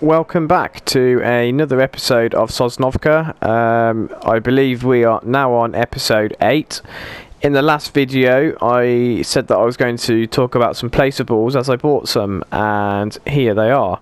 welcome back to another episode of Sosnovka. I believe we are now on episode 8. In the last video I said that I was going to talk about some placeables as I bought some, and here they are.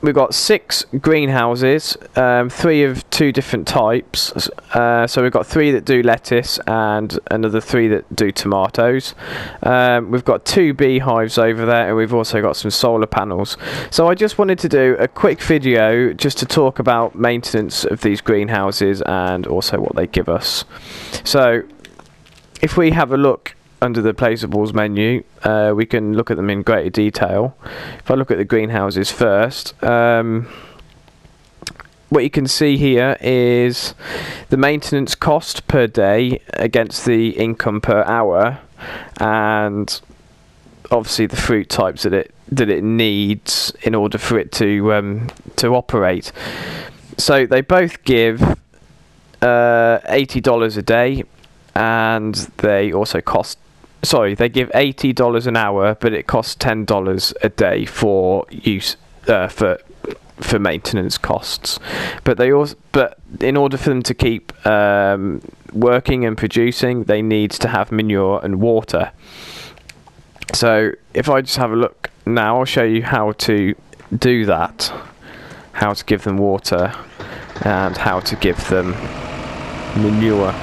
We've got 6 greenhouses, 3 of 2 different types. So we've got 3 that do lettuce and another 3 that do tomatoes. We've got 2 beehives over there, and we've also got some solar panels. So I just wanted to do a quick video just to talk about maintenance of these greenhouses and also what they give us. So if we have a look under the Placeables menu, we can look at them in greater detail. If I look at the greenhouses first, what you can see here is the maintenance cost per day against the income per hour, and obviously the fruit types that it needs in order for it to operate. So they both give $80 a day, and they also they give $80 an hour, but it costs $10 a day for use for maintenance costs. But in order for them to keep working and producing, they need to have manure and water. So if I just have a look now, I'll show you how to do that, how to give them water and how to give them manure.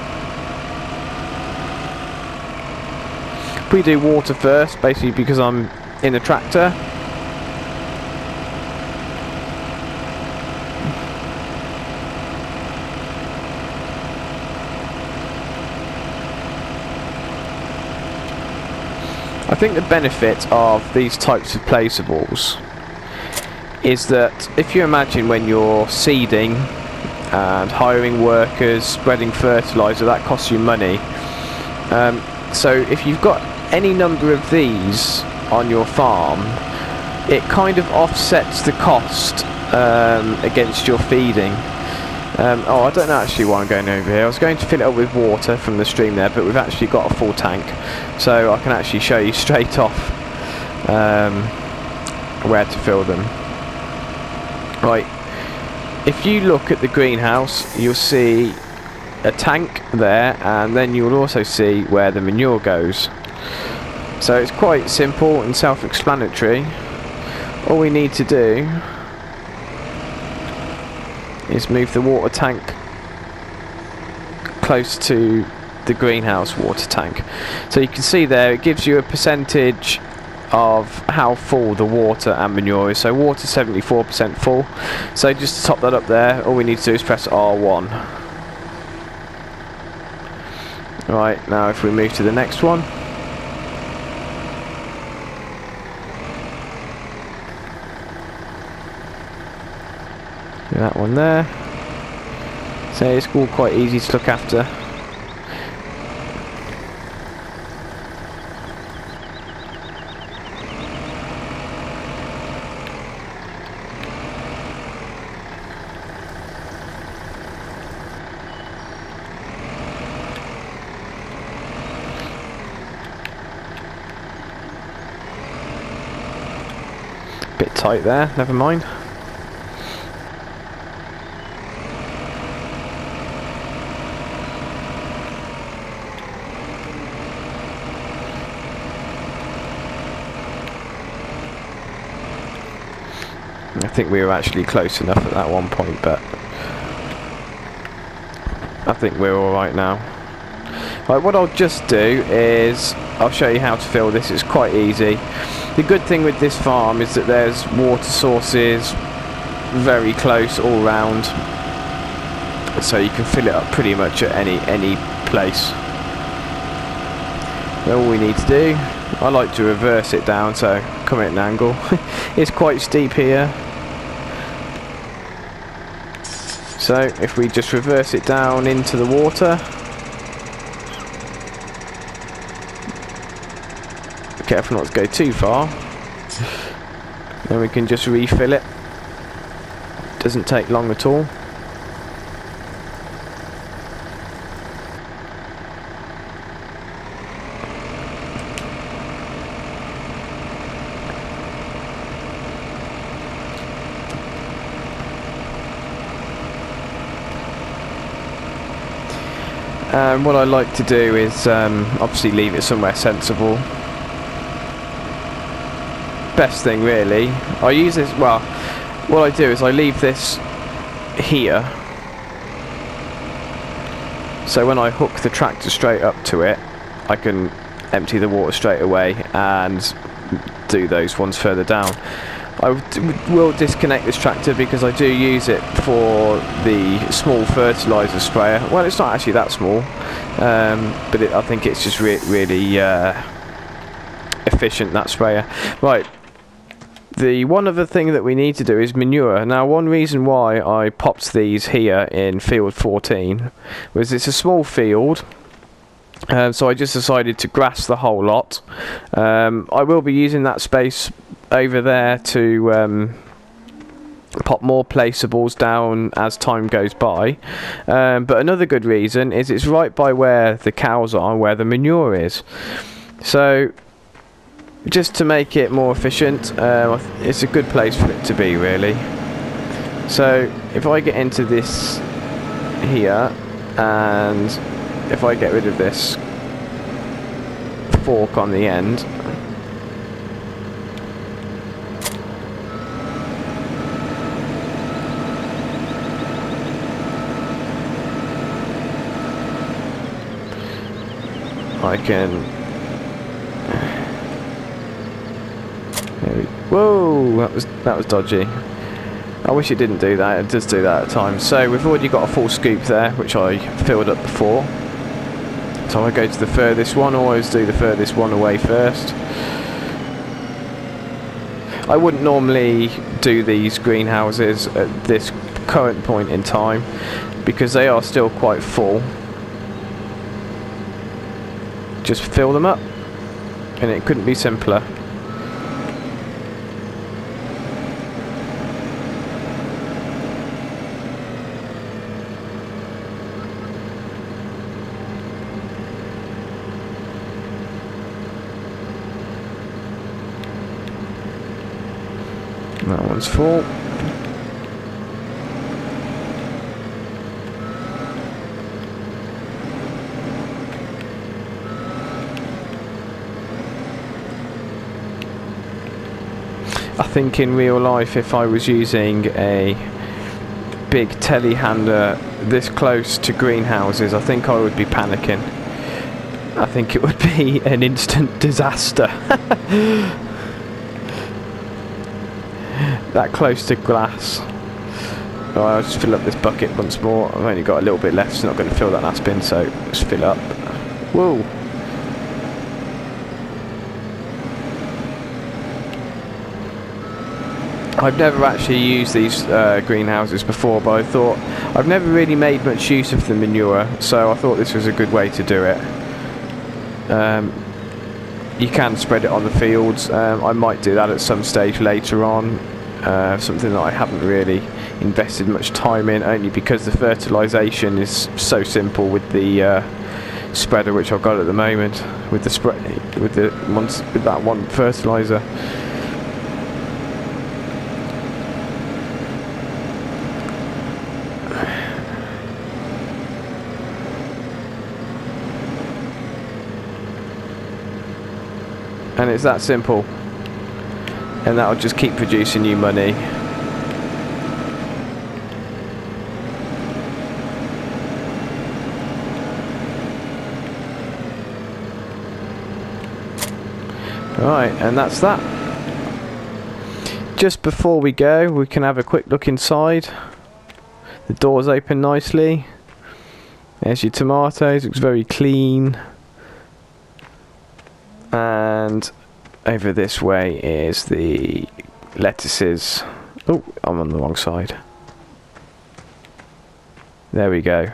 We do water first, basically because I'm in a tractor. I think the benefit of these types of placeables is that if you imagine when you're seeding and hiring workers, spreading fertilizer, that costs you money. So if you've got any number of these on your farm, it kind of offsets the cost against your feeding. I don't know actually why I'm going over here. I was going to fill it up with water from the stream there, but we've actually got a full tank, so I can actually show you straight off where to fill them. Right, if you look at the greenhouse, you'll see a tank there, and then you'll also see where the manure goes. So it's quite simple and self-explanatory. All we need to do is move the water tank close to the greenhouse water tank. So you can see there it gives you a percentage of how full the water and manure is. So water 74% full. So just to top that up there, all we need to do is press R1. Right, now if we move to the next one, that one there. So it's all quite easy to look after. Bit tight there, never mind. I think we were actually close enough at that one point, but I think we're alright now. Right, what I'll just do is I'll show you how to fill this. It's quite easy. The good thing with this farm is that there's water sources very close all round, so you can fill it up pretty much at any place. All we need to do, I like to reverse it down, so come at an angle. It's quite steep here, so if we just reverse it down into the water, be careful not to go too far, then we can just refill it. Doesn't take long at all. And what I like to do is obviously leave it somewhere sensible. Best thing really, I use this, well, what I do is I leave this here, so when I hook the tractor straight up to it, I can empty the water straight away and do those ones further down. I will disconnect this tractor because I do use it for the small fertiliser sprayer. Well, it's not actually that small, but I think it's just really efficient, that sprayer. Right, the one other thing that we need to do is manure. Now, one reason why I popped these here in field 14 was it's a small field. So I just decided to grass the whole lot. I will be using that space over there to pop more placeables down as time goes by. But another good reason is it's right by where the cows are, where the manure is. So just to make it more efficient, it's a good place for it to be, really. So if I get into this here, and if I get rid of this fork on the end, I can... Whoa, that was dodgy. I wish it didn't do that. It does do that at times. So we've already got a full scoop there, which I filled up before. So I go to the furthest one. I always do the furthest one away first. I wouldn't normally do these greenhouses at this current point in time because they are still quite full. Just fill them up, and it couldn't be simpler. That one's full. I think in real life, if I was using a big telehandler this close to greenhouses, I think I would be panicking. I think it would be an instant disaster. That close to glass. Oh, I'll just fill up this bucket once more. I've only got a little bit left, so I'm not going to fill that last bin, so just fill up. Whoa! I've never actually used these greenhouses before, but I thought I've never really made much use of the manure, so I thought this was a good way to do it. You can spread it on the fields. I might do that at some stage later on. Something that I haven't really invested much time in, only because the fertilisation is so simple with the spreader which I've got at the moment, with the with that one fertiliser. And it's that simple, and that'll just keep producing you money. Right, and that's that. Just before we go, we can have a quick look inside. The door's open nicely. There's your tomatoes, looks very clean. And over this way is the lettuces. Oh, I'm on the wrong side. There we go.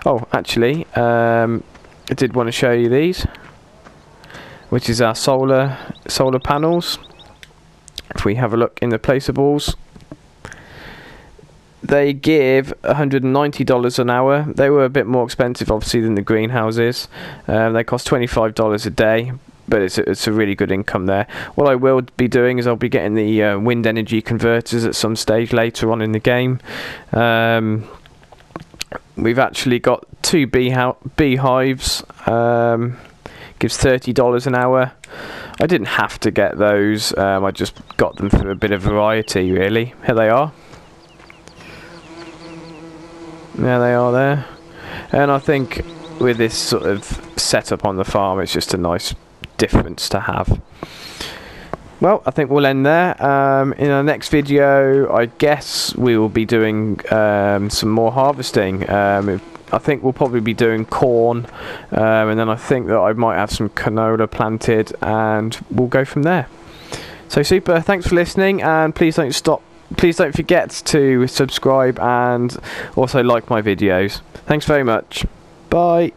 Oh, actually, I did want to show you these, which is our solar panels. If we have a look in the Placeables, they give $190 an hour. They were a bit more expensive, obviously, than the greenhouses. They cost $25 a day, but it's a really good income there. What I will be doing is I'll be getting the wind energy converters at some stage later on in the game. we've actually got 2 beehives. Gives $30 an hour. I didn't have to get those. I just got them for a bit of variety, really. Here they are. There they are there. And I think with this sort of setup on the farm, it's just a nice difference to have. Well, I think we'll end there. In our next video, I guess we will be doing some more harvesting. I think we'll probably be doing corn, and then I think that I might have some canola planted, and we'll go from there. So super, thanks for listening, and please don't forget to subscribe and also like my videos. Thanks very much. Bye.